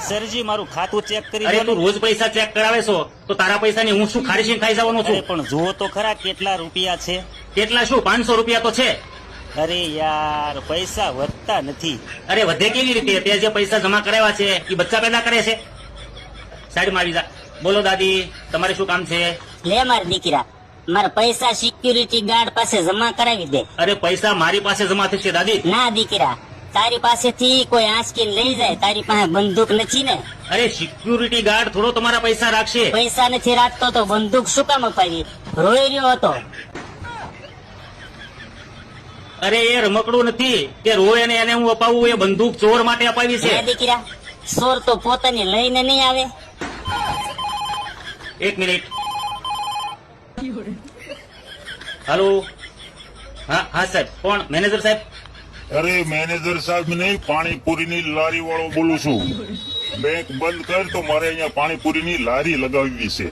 સરજી મારું ખાતું ચેક કરી અરે દો ને. તું રોજ પૈસા ચેક કરાવે છો તો તારા પૈસાની હું શું ખારીશી ખાઈ જવાનો અરે છું? પણ જુઓ તો ખરા કેટલા રૂપિયા છે. કેટલા શું 500 રૂપિયા તો છે. અરે યાર પૈસા વધતા નથી. અરે વધે કેવી રીતે? તે જે પૈસા જમા કરાવ્યા છે એ બચ્ચા પેદા કરે છે. સાઈડમાં આવી જા. બોલો દાદી, તમારે શું કામ છે? લે માર દીકરા, મારા પૈસા સિક્યુરિટી ગાર્ડ પાસે જમા કરાવી દે. અરે પૈસા મારી પાસે જમા થશે દાદી. ના દીકરા, તારી પાસેથી કોઈ આંચકીને લઈ જાય, તારી પાસે બંદૂક નથી ને. અરે સિક્યુરિટી ગાર્ડ થોડો તમારા પૈસા રાખશે. પૈસા નથી રાખતો તો બંદૂક શું કામ અપાવી? રોઈ રહ્યો હતો. અરે એ રમકડું નથી કે રોય અને એને હું અપાવું. એ બંદૂક ચોર માટે અપાવી છે. હે દીકરા, ચોર તો પોતાની લઈને નહીં આવે. એક મિનિટ. હાલો. હા હા સાહેબ. કોણ? મેનેજર સાહેબ? અરે મેનેજર સાહેબ નહીં, પાણીપુરીની લારી વાળો બોલું છું. બેંક બંધ કર તો મારે અહીંયા પાણીપુરીની લારી લગાવવી છે.